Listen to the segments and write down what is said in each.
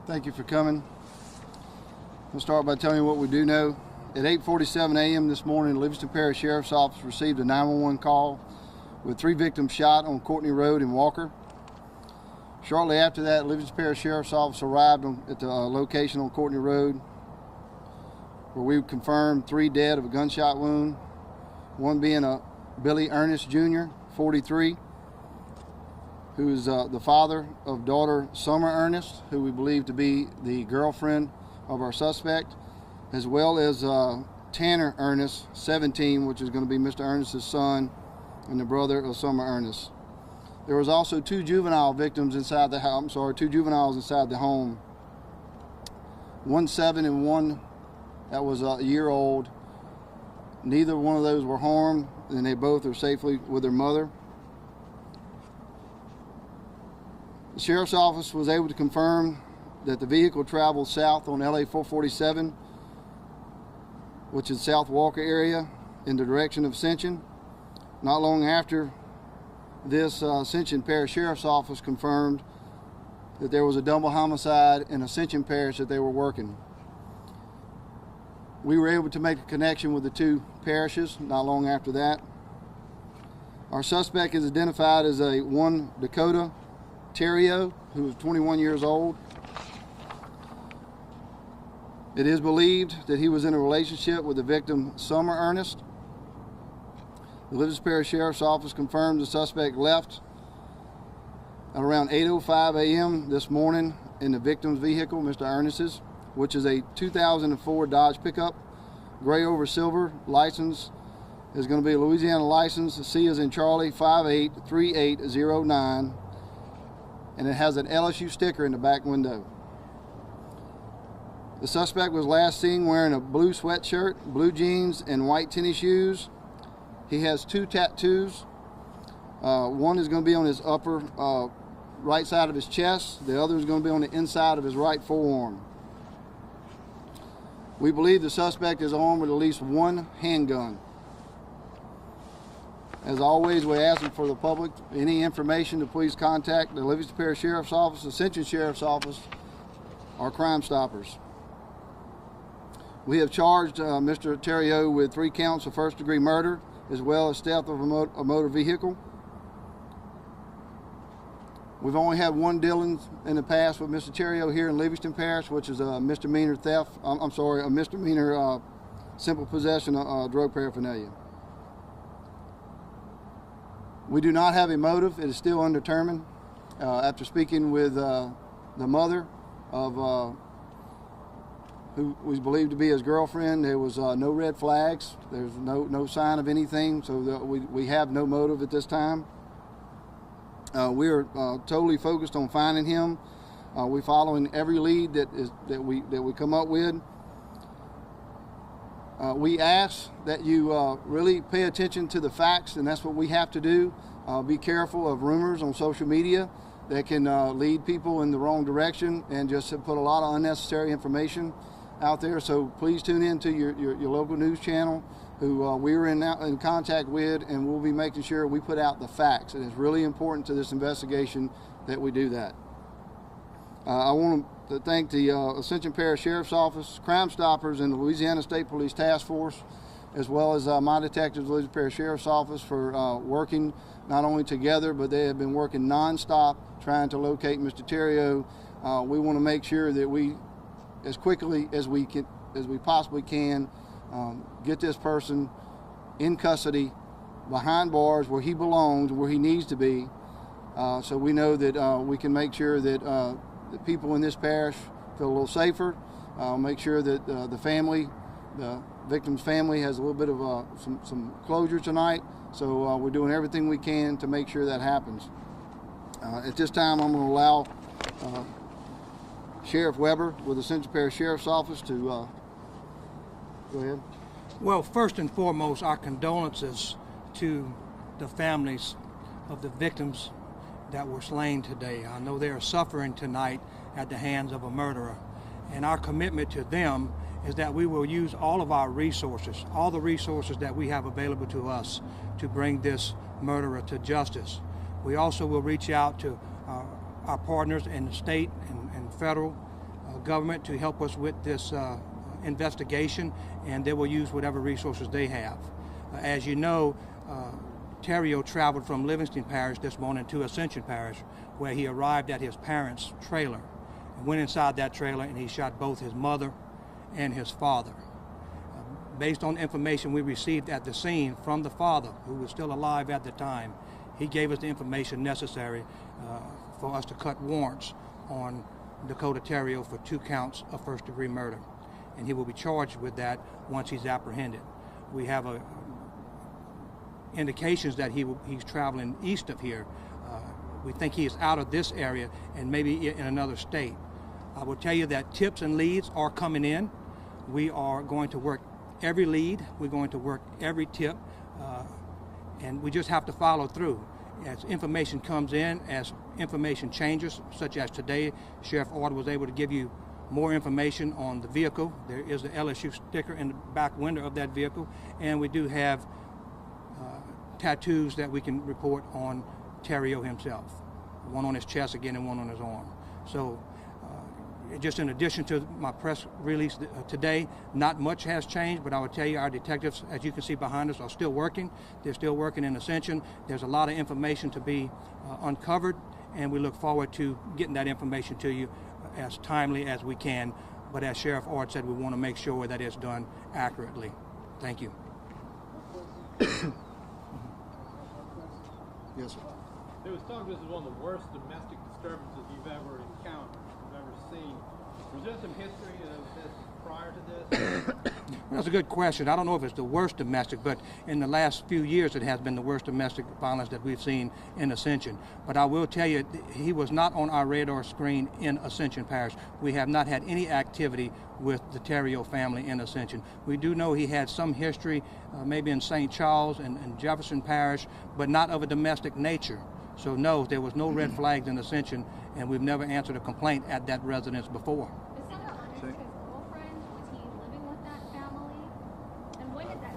Thank you for coming. We'll start by telling you what we do know. At 8:47 a.m. this morning, the Livingston Parish Sheriff's Office received a 911 call with 3 victims shot on Courtney Road in Walker. Shortly after that, Livingston Parish Sheriff's Office arrived at the location on Courtney Road, where we confirmed 3 dead of a gunshot wound, one being a Billy Ernest Jr., 43, who is the father of daughter Summer Ernest, who we believe to be the girlfriend of our suspect, as well as Tanner Ernest, 17, which is going to be Mr. Ernest's son and the brother of Summer Ernest. There was also 2 juvenile victims inside the house. 2 juveniles inside the home. 1 7 and 1 that was a year old. Neither one of those were harmed, and they both are safely with their mother. The Sheriff's Office was able to confirm that the vehicle traveled south on LA 447, which is South Walker area, in the direction of Ascension. Not long after this, Ascension Parish Sheriff's Office confirmed that there was a double homicide in Ascension Parish that they were working. We were able to make a connection with the 2 parishes not long after that. Our suspect is identified as one Dakota Theriot, who is 21 years old. It is believed that he was in a relationship with the victim, Summer Ernest. The Livingston Parish Sheriff's Office confirmed the suspect left at around 8:05 a.m. this morning in the victim's vehicle, Mr. Ernest's, which is a 2004 Dodge pickup, gray over silver. License is going to be a Louisiana license. C as in Charlie 583809, and it has an LSU sticker in the back window. The suspect was last seen wearing a blue sweatshirt, blue jeans, and white tennis shoes. He has 2 tattoos. One is going to be on his upper right side of his chest. The other is going to be on the inside of his right forearm. We believe the suspect is armed with at least 1 handgun. As always, we're asking for the public any information to please contact the Livingston Parish Sheriff's Office, Ascension Sheriff's Office, or Crime Stoppers. We have charged Mr. Theriot with 3 counts of first-degree murder, as well as theft of a motor vehicle. We've only had 1 dealing in the past with Mr. Theriot here in Livingston Parish, which is a misdemeanor theft. a misdemeanor simple possession of drug paraphernalia. We do not have a motive. It is still undetermined. After speaking with the mother of who was believed to be his girlfriend, there was no red flags. There's no sign of anything, so we have no motive at this time. We are totally focused on finding him. We're following every lead that we come up with. We ask that you really pay attention to the facts, and that's what we have to do. Be careful of rumors on social media that can lead people in the wrong direction and just put a lot of unnecessary information out there. So please tune in to your local news channel, who we were in contact with, and we'll be making sure we put out the facts. And it's really important to this investigation that we do that. I want to thank the Ascension Parish Sheriff's Office, Crime Stoppers, and the Louisiana State Police Task Force, as well as my detectives, the Livingston Parish Sheriff's Office, for working not only together, but they have been working nonstop trying to locate Mr. Theriot. We want to make sure that we, as quickly as we possibly can, get this person in custody, behind bars, where he belongs, where he needs to be, so we know that we can make sure that the people in this parish feel a little safer, make sure that the victim's family has a little bit of some closure tonight. So we're doing everything we can to make sure that happens. At this time, I'm going to allow Sheriff Weber with the Ascension Parish Sheriff's Office to go ahead. Well, first and foremost, our condolences to the families of the victims that were slain today. I know they are suffering tonight at the hands of a murderer, and our commitment to them is that we will use all of our resources, all the resources that we have available to us, to bring this murderer to justice. We also will reach out to our partners in the state and federal government to help us with this investigation, and they will use whatever resources they have. As you know, Theriot traveled from Livingston Parish this morning to Ascension Parish, where he arrived at his parents' trailer and went inside that trailer and he shot both his mother and his father. Based on information we received at the scene from the father, who was still alive at the time, he gave us the information necessary for us to cut warrants on Dakota Theriot for 2 counts of first-degree murder, and he will be charged with that once he's apprehended. We have indications that he's traveling east of here. We think he is out of this area and maybe in another state. I will tell you that tips and leads are coming in. We are going to work every lead. We're going to work every tip, and we just have to follow through. As information comes in, as information changes, such as today, Sheriff Ord was able to give you more information on the vehicle. There is the LSU sticker in the back window of that vehicle, and we do have tattoos that we can report on Theriot himself. One on his chest again and one on his arm. So just in addition to my press release today, not much has changed, but I will tell you our detectives, as you can see behind us, are still working. They're still working in Ascension. There's a lot of information to be uncovered, and we look forward to getting that information to you as timely as we can. But as Sheriff Ord said, we want to make sure that it's done accurately. Thank you. Yes, sir. There was talk this is one of the worst domestic disturbances you've ever encountered, you've ever seen. Was there some history of this prior to this? That's a good question. I don't know if it's the worst domestic, but in the last few years it has been the worst domestic violence that we've seen in Ascension. But I will tell you, he was not on our radar screen in Ascension Parish. We have not had any activity with the Theriot family in Ascension. We do know he had some history, maybe in St. Charles and Jefferson Parish, but not of a domestic nature. So no, there was no red flags in Ascension, and we've never answered a complaint at that residence before. Is that his girlfriend? Was he living with that family? And when did that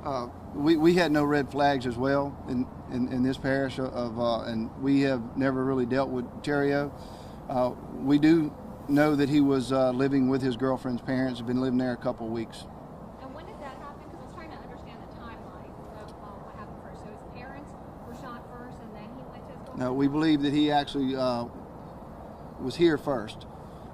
happen? We had no red flags as well in this parish and we have never really dealt with Theriot. We do know that he was living with his girlfriend's parents. Had been living there a couple of weeks. And when did that happen? Because I was trying to understand the timeline of what happened first. So his parents were shot first, and then he went to his girlfriend? No, we believe that he actually was here first,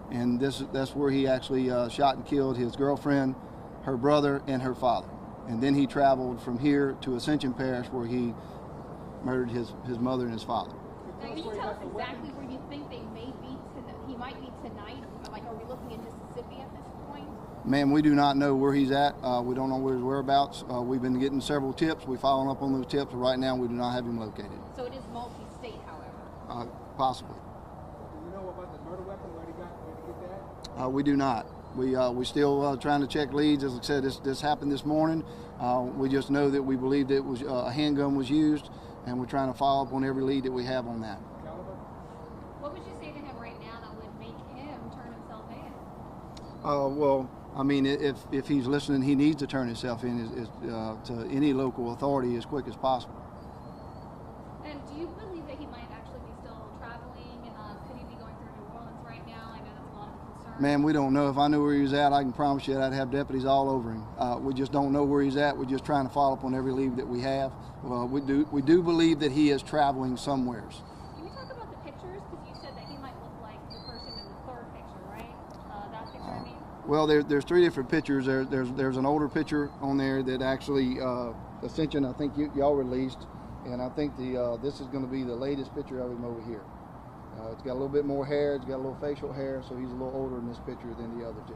and that's where he actually shot and killed his girlfriend, her brother, and her father. And then he traveled from here to Ascension Parish, where he murdered his mother and his father. Now, can you tell us exactly where you think they may be? He might be tonight. Like, are we looking in Mississippi at this point? Ma'am, we do not know where he's at. We don't know where his whereabouts. We've been getting several tips. We're following up on those tips. But right now, we do not have him located. So it is multi-state, however. Possibly. Do you know about the murder weapon, where did he get that? We do not. We still trying to check leads. As I said, this happened this morning. We just know that we believed it was a handgun was used, and we're trying to follow up on every lead that we have on that. Caliber? What would you say to him right now that would make him turn himself in? Well, I mean, if he's listening, he needs to turn himself in to any local authority as quick as possible. And do you believe that he might actually be still traveling? Could he be going through New Orleans right now? I know that's a lot of concern. Ma'am, we don't know. If I knew where he was at, I can promise you that I'd have deputies all over him. We just don't know where he's at. We're just trying to follow up on every lead that we have. Well, we do believe that he is traveling somewheres. Can we talk about the pictures? Because you said that he might look like the person in the third picture, right? That picture, I mean. Well, there's 3 different pictures. There's an older picture on there that actually Ascension, I think y'all released, and I think this is going to be the latest picture of him over here. It's got a little bit more hair. It's got a little facial hair, so he's a little older in this picture than the other 2.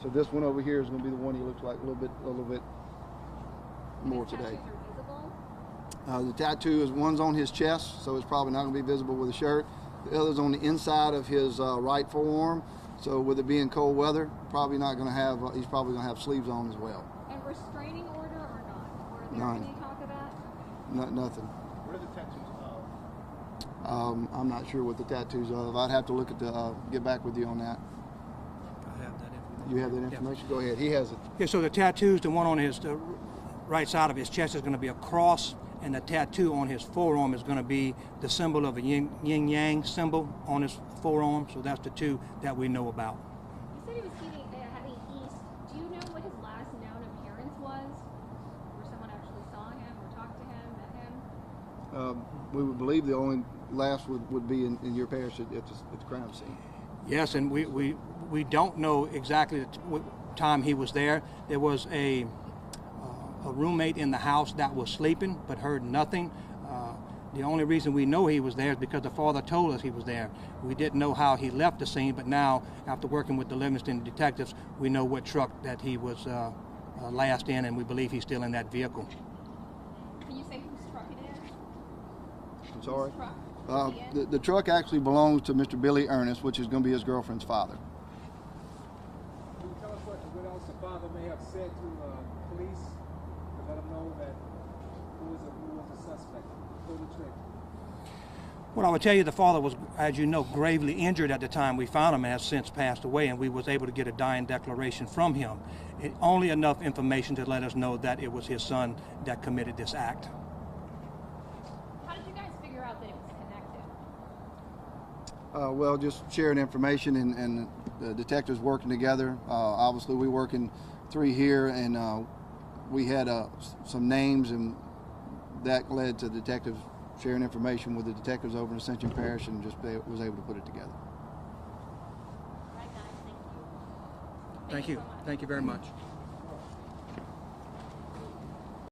So this one over here is going to be the one he looks like a little bit more today. Tattoos are visible? The tattoo is one's on his chest, so it's probably not going to be visible with a shirt. The other's on the inside of his right forearm. So with it being cold weather, probably not going to have. He's probably going to have sleeves on as well. And restraining order or not? Or is there None. any talk of that? Nothing. What are the tattoos I'm not sure what the tattoos are. I'd have to look at get back with you on that. I have that information. You have that information? Go ahead. He has it. Yeah, so the tattoos, the one on his right side of his chest is going to be a cross, and the tattoo on his forearm is going to be the symbol of a yin-yang symbol on his forearm. So that's the two that we know about. You said he was heading east. Do you know what his last known appearance was? Where someone actually saw him or talked to him, met him? We would believe the only last would be in your parish at the crime scene. Yes, and we don't know exactly what time he was there. There was a roommate in the house that was sleeping but heard nothing. The only reason we know he was there is because the father told us he was there. We didn't know how he left the scene, but now, after working with the Livingston detectives, we know what truck that he was last in, and we believe he's still in that vehicle. Can you say whose truck it is? I'm sorry? Whose truck? The truck actually belongs to Mr. Billy Ernest, which is going to be his girlfriend's father. Can you tell us what else the father may have said to police to let them know that who was the suspect? Pull the trigger. Well, I would tell you the father was, as you know, gravely injured at the time we found him, has since passed away, and we was able to get a dying declaration from him. Only enough information to let us know that it was his son that committed this act. How did you guys figure out that it was connected? Well, just sharing information and the detectives working together. Obviously, we working 3 here, and we had some names, and that led to detectives sharing information with the detectives over in Ascension Parish, and just was able to put it together. All right, guys, thank you. Thank you. So much. Thank you very much.